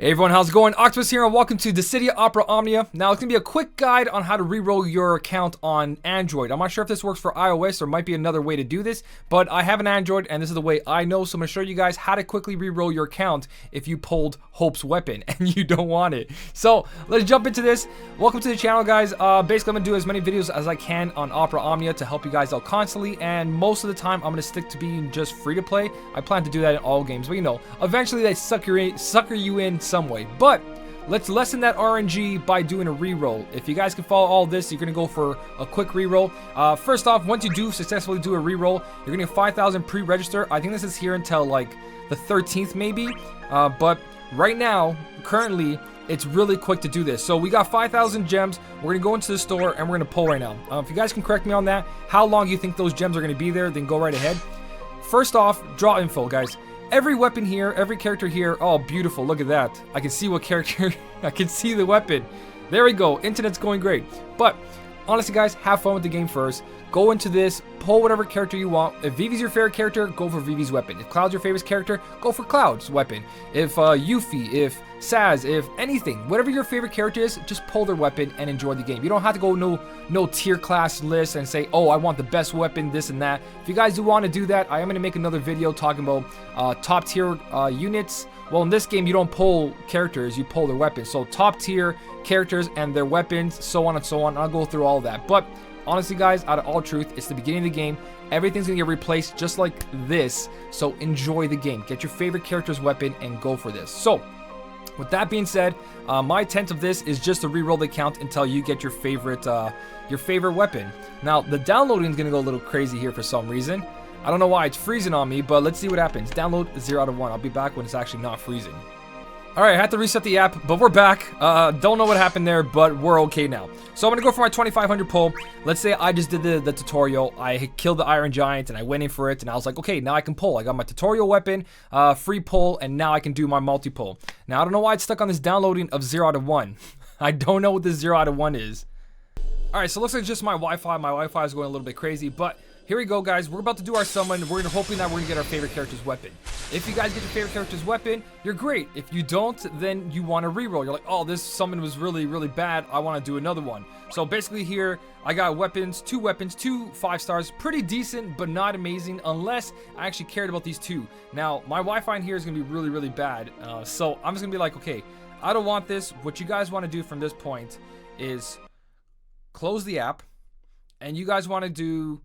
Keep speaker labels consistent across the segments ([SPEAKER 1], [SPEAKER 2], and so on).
[SPEAKER 1] Hey everyone, how's it going? Octopus here and welcome to DISSIDIA Omnia. Now it's going to be a quick guide on how to reroll your account on Android. I'm not sure if this works for iOS or might be another way to do this, but I have an Android and this is the way I know, so I'm going to show you guys how to quickly reroll your account if you pulled Hope's weapon and you don't want it. So let's jump into this. Welcome to the channel, guys. Basically I'm going to do as many videos as I can on Omnia to help you guys out constantly, and most of the time I'm going to stick to being just free to play. I plan to do that in all games, but you know, eventually they sucker you in some way. But let's lessen that RNG by doing a reroll. If you guys can follow all this, you're gonna go for a quick reroll. First off, once you do successfully do a reroll, you're gonna get 5,000 pre-register. I think this is here until like the 13th maybe, but right now currently it's really quick to do this. So we got 5,000 gems. We're gonna go into the store and we're gonna pull right now. If you guys can correct me on that, how long you think those gems are gonna be there, then go right ahead. First off, draw info, guys. Every weapon here, every character here, oh beautiful, look at that. I can see what character, I can see the weapon. There we go, internet's going great. But honestly guys, have fun with the game first. Go into this, pull whatever character you want. If Vivi's your favorite character, go for Vivi's weapon. If Cloud's your favorite character, go for Cloud's weapon. If Yuffie, if Saz, if anything, whatever your favorite character is, just pull their weapon and enjoy the game. You don't have to go no tier class list and say, oh, I want the best weapon, this and that. If you guys do want to do that, I am going to make another video talking about top tier units. Well, in this game, you don't pull characters, you pull their weapons. So top tier characters and their weapons, so on and so on. I'll go through all of that. But honestly, guys, out of all truth, it's the beginning of the game. Everything's going to get replaced just like this. So enjoy the game. Get your favorite character's weapon and go for this. So with that being said, my intent of this is just to reroll the account until you get your favorite weapon. Now, the downloading is going to go a little crazy here for some reason. I don't know why it's freezing on me, but let's see what happens. Download 0 out of 1. I'll be back when it's actually not freezing. Alright, I had to reset the app, but we're back. Don't know what happened there, but we're okay now. So I'm going to go for my 2,500 pull. Let's say I just did the tutorial. I killed the Iron Giant, and I went in for it, and I was like, okay, now I can pull. I got my tutorial weapon, free pull, and now I can do my multi-pull. Now, I don't know why it's stuck on this downloading of 0 out of 1. I don't know what this 0 out of 1 is. Alright, so it looks like it's just my Wi-Fi. My Wi-Fi is going a little bit crazy, but here we go, guys. We're about to do our summon. We're hoping that we're going to get our favorite character's weapon. If you guys get your favorite character's weapon, you're great. If you don't, then you want to reroll. You're like, oh, this summon was really, really bad. I want to do another one. So basically here, I got two 5 stars. Pretty decent, but not amazing, unless I actually cared about these two. Now, my Wi-Fi in here is going to be really, really bad. So I'm just going to be like, okay, I don't want this. What you guys want to do from this point is close the app. And you guys want to do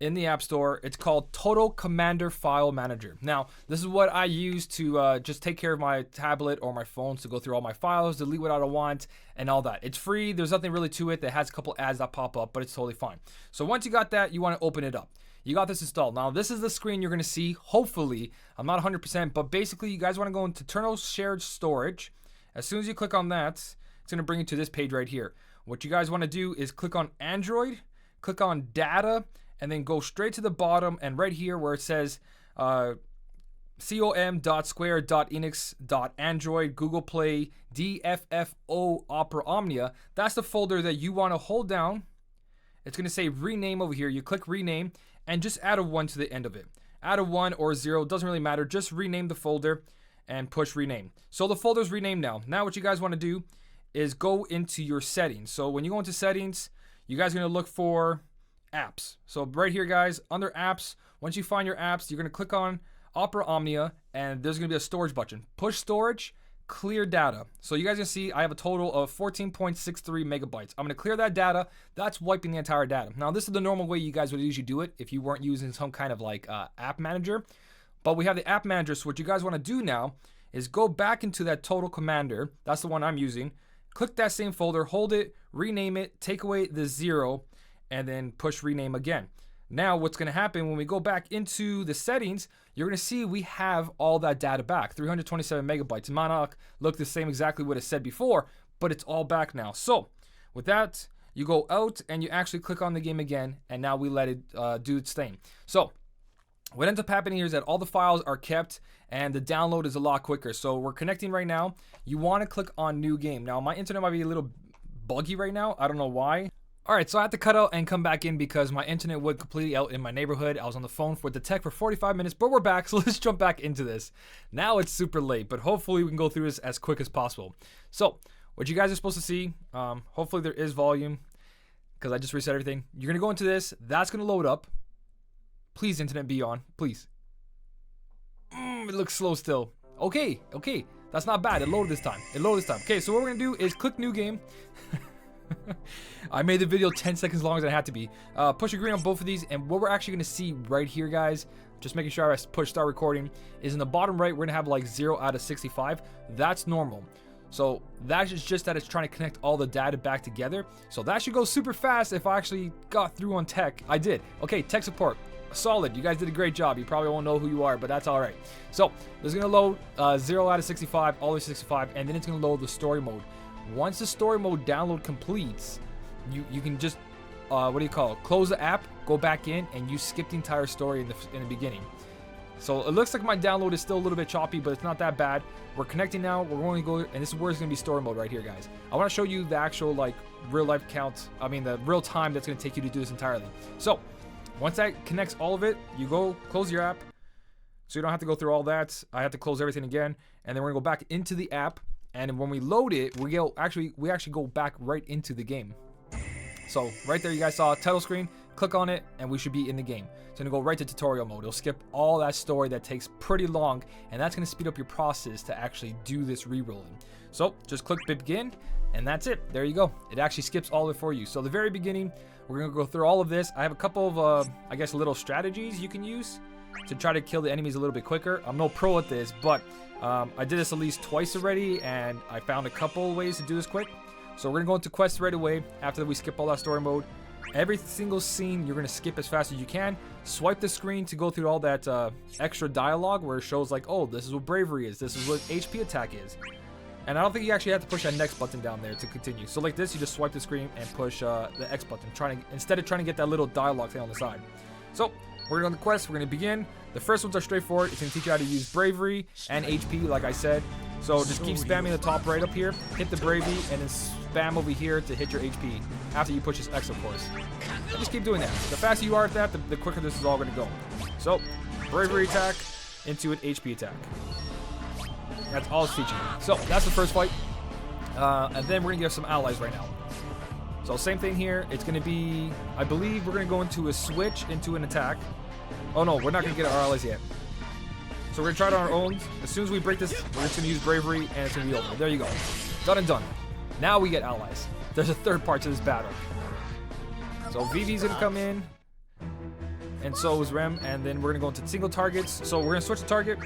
[SPEAKER 1] in the App Store, it's called Total Commander File Manager. Now, this is what I use to just take care of my tablet or my phones to go through all my files, delete what I don't want, and all that. It's free. There's nothing really to it. That has a couple ads that pop up, but it's totally fine. So once you got that, you want to open it up. You got this installed. Now, this is the screen you're going to see. Hopefully, I'm not 100%, but basically, you guys want to go into Internal Shared Storage. As soon as you click on that, it's going to bring you to this page right here. What you guys want to do is click on Android, click on Data, and then go straight to the bottom, and right here where it says com.square.enix.android Google Play DFFO Opera Omnia, that's the folder that you want to hold down. It's going to say rename over here. You click rename and just add a 1 to the end of it. Add a 1 or 0, doesn't really matter. Just rename the folder and push rename. So the folder's renamed now. Now what you guys want to do is go into your settings. So when you go into settings, you guys are going to look for apps. So right here, guys, under apps, once you find your apps, you're going to click on Opera Omnia, and there's going to be a storage button. Push storage, clear data. So you guys can see I have a total of 14.63 megabytes. I'm going to clear that data. That's wiping the entire data. Now, this is the normal way you guys would usually do it if you weren't using some kind of like app manager. But we have the app manager, so what you guys want to do now is go back into that Total Commander. That's the one I'm using. Click that same folder, hold it, rename it, take away the 0, and then push rename again. Now what's going to happen when we go back into the settings, you're going to see we have all that data back, 327 megabytes. It might not look the same exactly what it said before, but it's all back now. So with that, you go out and you actually click on the game again, and now we let it do its thing. So what ends up happening here is that all the files are kept and the download is a lot quicker. So we're connecting right now. You want to click on new game. Now my internet might be a little buggy right now. I don't know why. All right, so I had to cut out and come back in because my internet went completely out in my neighborhood. I was on the phone with the tech for 45 minutes, but we're back, so let's jump back into this. Now it's super late, but hopefully we can go through this as quick as possible. So what you guys are supposed to see, hopefully there is volume because I just reset everything. You're going to go into this. That's going to load up. Please, internet, be on. Please. It looks slow still. Okay. That's not bad. It loaded this time. Okay, so what we're going to do is click new game. I made the video 10 seconds longer than it had to be. Push agree on both of these, and what we're actually going to see right here, guys, just making sure I push start recording, is in the bottom right, we're going to have like 0 out of 65. That's normal. So that is just that it's trying to connect all the data back together. So that should go super fast if I actually got through on tech. I did. Okay, tech support. Solid. You guys did a great job. You probably won't know who you are, but that's all right. So this is going to load 0 out of 65, all the way to 65, and then it's going to load the story mode. Once the story mode download completes, you can just, close the app, go back in, and you skip the entire story in the beginning. So it looks like my download is still a little bit choppy, but it's not that bad. We're connecting now. We're going to go, and this is where it's going to be story mode right here, guys. I want to show you the actual, like, real life count. I mean, the real time that's going to take you to do this entirely. So once that connects all of it, you go close your app. So you don't have to go through all that. I have to close everything again, and then we're going to go back into the app. And when we load it, we actually go back right into the game. So right there, you guys saw a title screen. Click on it, and we should be in the game. It's gonna go right to tutorial mode. It'll skip all that story that takes pretty long, and that's gonna speed up your process to actually do this re-rolling. So just click begin, and that's it. There you go. It actually skips all of it for you. So the very beginning, we're gonna go through all of this. I have a couple of, I guess, little strategies you can use to try to kill the enemies a little bit quicker. I'm no pro at this, but I did this at least twice already, and I found a couple ways to do this quick. So we're gonna go into quests right away after we skip all that story mode. Every single scene you're gonna skip as fast as you can. Swipe the screen to go through all that extra dialogue where it shows like, oh, this is what bravery is, this is what HP attack is. And I don't think you actually have to push that next button down there to continue. So like this, you just swipe the screen and push the X button, instead of trying to get that little dialogue thing on the side. So we're gonna go on the quest. We're gonna begin. The first ones are straightforward. It's gonna teach you how to use bravery and HP, like I said. So just keep spamming the top right up here, hit the bravery, and then spam over here to hit your HP after you push this X, of course. And just keep doing that. The faster you are at that, the quicker this is all gonna go. So bravery attack into an HP attack. That's all it's teaching you. So that's the first fight, and then we're gonna get some allies right now. So same thing here. It's gonna be, I believe we're gonna go into a switch into an attack. Oh no, we're not gonna get our allies yet. So we're gonna try it on our own. As soon as we break this, we're just gonna use bravery, and it's gonna be over. There you go. Done and done. Now we get allies. There's a third part to this battle. So Vivi's gonna come in, and so is Rem, and then we're gonna go into single targets. So we're gonna switch the target.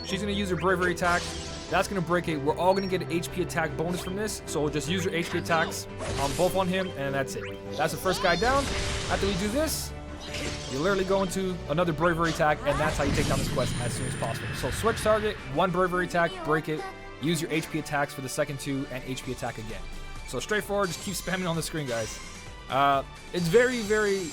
[SPEAKER 1] She's gonna use her bravery attack. That's gonna break it. We're all gonna get an HP attack bonus from this. So we'll just use your HP attacks on both on him, and that's it. That's the first guy down. After we do this, you literally go into another bravery attack, and that's how you take down this quest as soon as possible. So switch target, one bravery attack, break it, use your HP attacks for the second two, and HP attack again. So straightforward, just keep spamming on the screen, guys. It's very, very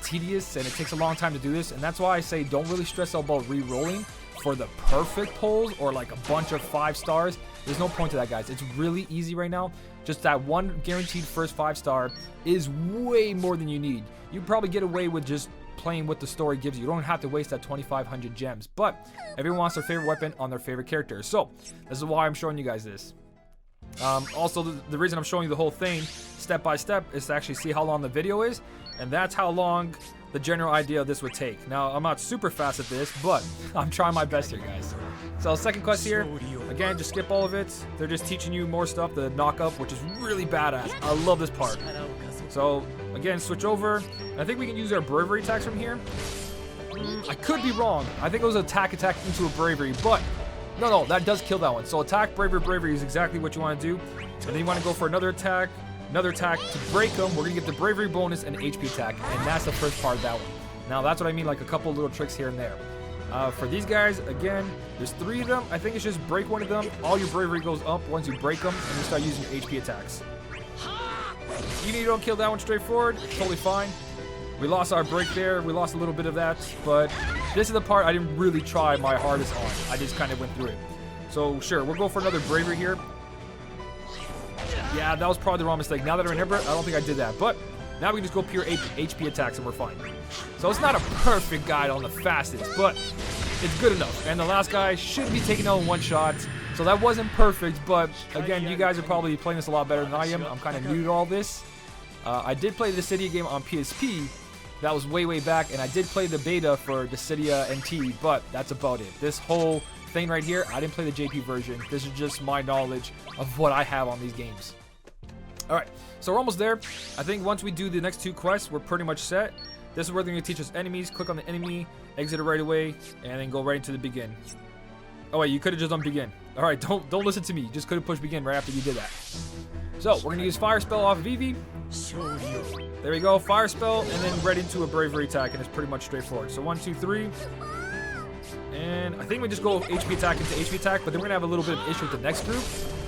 [SPEAKER 1] tedious, and it takes a long time to do this, and that's why I say don't really stress out about re-rolling for the perfect pulls or like a bunch of 5 stars. There's no point to that, guys. It's really easy right now. Just that one guaranteed first 5-star is way more than you need. You probably get away with just playing what the story gives you. You don't have to waste that 2,500 gems, but everyone wants their favorite weapon on their favorite character. So this is why I'm showing you guys this. Also, the reason I'm showing you the whole thing step by step is to actually see how long the video is, and that's how long the general idea of this would take. Now, I'm not super fast at this, but I'm trying my best here, guys. So second quest here, again, just skip all of it. They're just teaching you more stuff, the knock up, which is really badass. I love this part. So again, switch over. I think we can use our bravery attacks from here. I could be wrong. I think it was attack into a bravery, but no, that does kill that one. So attack, bravery is exactly what you want to do. And then you want to go for another attack to break them. We're going to get the bravery bonus and HP attack, and that's the first part of that one. Now, that's what I mean, like a couple little tricks here and there. For these guys, again, there's 3 of them. I think it's just break one of them. All your bravery goes up once you break them, and you start using your HP attacks. Even if you don't kill that one straightforward, totally fine. We lost our break there. We lost a little bit of that, but this is the part I didn't really try my hardest on. I just kind of went through it. So, sure, we'll go for another bravery here. Yeah, that was probably the wrong mistake. Now that I remember it, I don't think I did that. But Now we can just go pure HP attacks and we're fine. So it's not a perfect guide on the fastest, but it's good enough. And the last guy should be taken out in one shot. So that wasn't perfect, but again, you guys are probably playing this a lot better than I am. I'm kind of new to all this. I did play the Dissidia game on PSP. That was way back, and I did play the beta for Dissidia NT, but that's about it. This whole thing right here, I didn't play the JP version. This is just my knowledge of what I have on these games. Alright, so we're almost there. I think once we do the next 2 quests, we're pretty much set. This is where they're going to teach us enemies. Click on the enemy, exit it right away, and then go right into the begin. Oh wait, you could have just done begin. Alright, don't listen to me. You just could have pushed begin right after you did that. So, we're going to use Fire Spell off Vivi. There we go, Fire Spell, and then right into a Bravery attack, and it's pretty much straightforward. So 1, 2, 3. And I think we just go HP attack into HP attack, but then we're going to have a little bit of issue with the next group.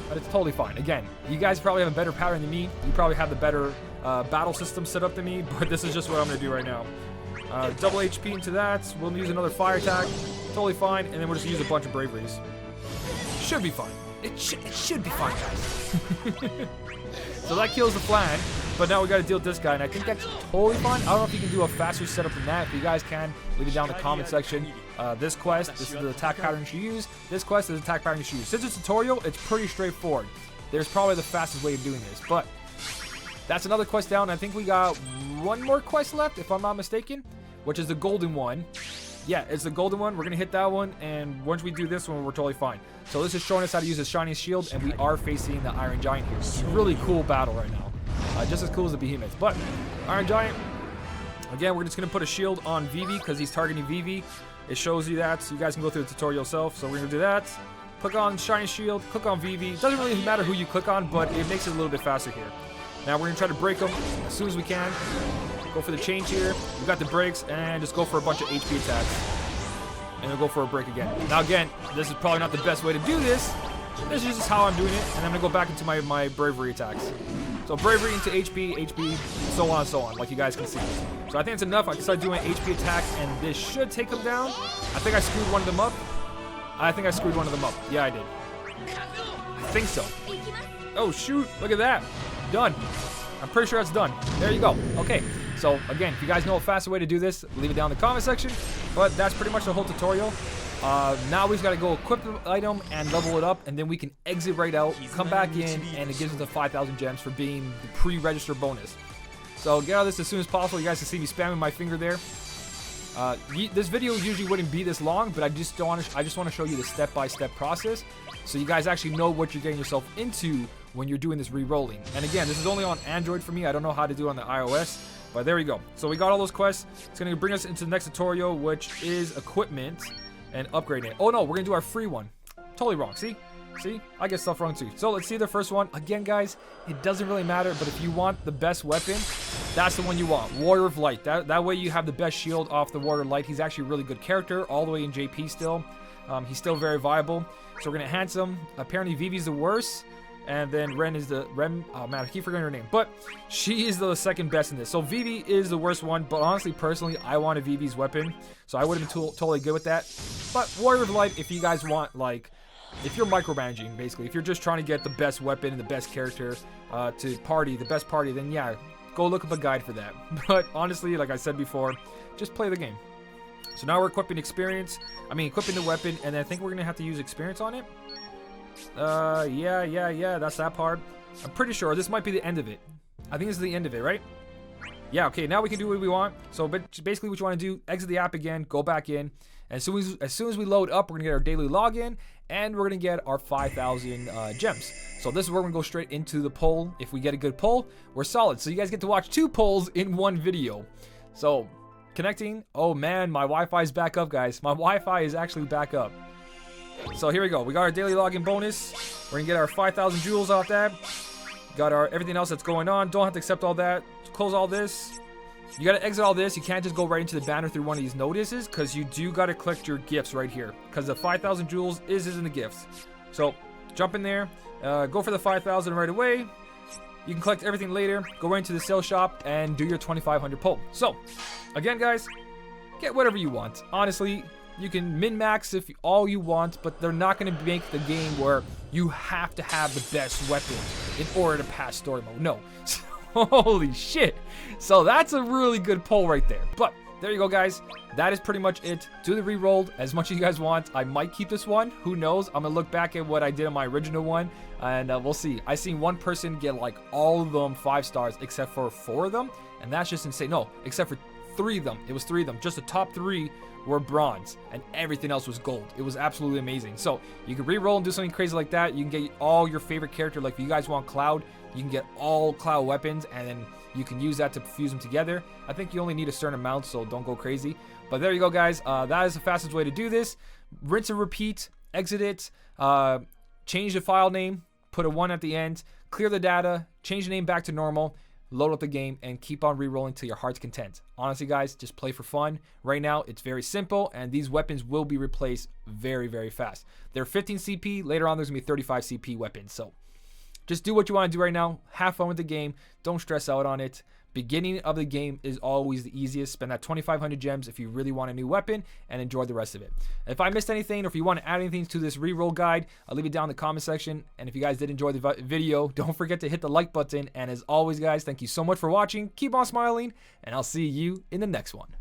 [SPEAKER 1] But it's totally fine. Again, you guys probably have a better pattern than me. You probably have the better battle system set up than me, but this is just what I'm going to do right now. Double HP into that. We'll use another fire attack. Totally fine. And then we'll just use a bunch of braveries. Should be fine. It should be fine, guys. So that kills the flan. But now we got to deal with this guy. And I think that's totally fine. I don't know if you can do a faster setup than that. If you guys can, leave it down in the comment section. This quest, this is the attack pattern you should use. This quest is the attack pattern you should use. Since it's a tutorial, it's pretty straightforward. There's probably the fastest way of doing this. But that's another quest down. I think we got one more quest left, if I'm not mistaken, which is the golden one. Yeah, it's the golden one. We're going to hit that one, and once we do this one, we're totally fine. So this is showing us how to use his shiny shield, and we are facing the Iron Giant here. It's a really cool battle right now. Just as cool as the Behemoths. But Iron Giant, again, we're just going to put a shield on Vivi because he's targeting Vivi. It shows you that, so you guys can go through the tutorial yourself. So we're going to do that. Click on shiny shield, click on Vivi. It doesn't really matter who you click on, but it makes it a little bit faster here. Now we're going to try to break them as soon as we can. Go for the change here. We got the breaks, and just go for a bunch of HP attacks. And we'll go for a break again. Now again, this is probably not the best way to do this. This is just how I'm doing it, and I'm going to go back into my bravery attacks. So bravery into HP, so on and so on, like you guys can see. So I think it's enough. I can start doing HP attacks, and this should take them down. I think I screwed one of them up. Yeah, I did. I think so. Oh, shoot. Look at that. Done. I'm pretty sure it's done. There you go. Okay. So, again, if you guys know a faster way to do this, leave it down in the comment section. But that's pretty much the whole tutorial. Now we've got to go equip the item and level it up, and then we can exit right out, come back in, and it gives us the 5,000 gems for being the pre-register bonus. So get out of this as soon as possible. You guys can see me spamming my finger there. This video usually wouldn't be this long, but I just want to show you the step-by-step process, so you guys actually know what you're getting yourself into when you're doing this re-rolling. And again, this is only on Android for me. I don't know how to do it on the iOS, but there we go. So we got all those quests. It's going to bring us into the next tutorial, which is equipment and upgrading it. Oh no, we're going to do our free one. Totally wrong. See, I get stuff wrong too. So let's see the first one. Again, guys, it doesn't really matter, but if you want the best weapon, that's the one you want. Warrior of Light. That way you have the best shield off the Warrior of Light. He's actually a really good character, all the way in JP still. He's still very viable. So we're going to enhance him. Apparently Vivi's the worst. And then Ren, oh man, I keep forgetting her name. But she is the second best in this. So Vivi is the worst one. But honestly, personally, I wanted Vivi's weapon. So I would have been totally good with that. But Warrior of Light, if you guys want, like, if you're micromanaging, basically, if you're just trying to get the best weapon and the best character to party, the best party, then yeah, go look up a guide for that. But honestly, like I said before, just play the game. So now we're equipping equipping the weapon, and then I think we're going to have to use experience on it. Yeah, that's that part. I'm pretty sure this might be the end of it. I think this is the end of it, right? Yeah, okay, now we can do what we want. So but basically what you want to do, exit the app again, go back in. And as soon as we load up, we're going to get our daily login, and we're going to get our 5,000 gems. So this is where we're going to go straight into the poll. If we get a good poll, we're solid. So you guys get to watch 2 polls in one video. So, connecting. Oh man, my Wi-Fi is back up, guys. My Wi-Fi is actually back up. So here we go. We got our daily login bonus. We're going to get our 5,000 jewels off that. Got our everything else that's going on. Don't have to accept all that. Close all this. You got to exit all this. You can't just go right into the banner through one of these notices, because you do got to collect your gifts right here, because the 5,000 jewels is in the gifts. So jump in there. Go for the 5,000 right away. You can collect everything later. Go right into the sales shop and do your 2,500 pull. So again, guys, get whatever you want. Honestly, you can min-max if all you want, but they're not going to make the game where you have to have the best weapon in order to pass story mode. No. Holy shit. So that's a really good pull right there. But there you go, guys. That is pretty much it. Do the reroll as much as you guys want. I might keep this one. Who knows? I'm going to look back at what I did on my original one, and we'll see. I seen one person get like all of them 5 stars except for 4 of them, and that's just insane. No, except for 3 of them. It was 3 of them. Just the top 3 were bronze, and everything else was gold. It was absolutely amazing. So you can reroll and do something crazy like that. You can get all your favorite character. Like if you guys want Cloud, you can get all Cloud weapons, and then you can use that to fuse them together. I think you only need a certain amount, so don't go crazy. But there you go, guys. That is the fastest way to do this. Rinse and repeat. Exit it. Change the file name. Put a 1 at the end. Clear the data. Change the name back to normal. Load up the game and keep on re-rolling till your heart's content. Honestly, guys, just play for fun. Right now, it's very simple, and these weapons will be replaced very, very fast. They're 15 CP. Later on, there's going to be 35 CP weapons. So just do what you want to do right now. Have fun with the game. Don't stress out on it. Beginning of the game is always the easiest. Spend that 2,500 gems if you really want a new weapon, and enjoy the rest of it. If I missed anything, or if you want to add anything to this reroll guide, I'll leave it down in the comment section. And if you guys did enjoy the video, don't forget to hit the like button. And as always, guys, thank you so much for watching. Keep on smiling, and I'll see you in the next one.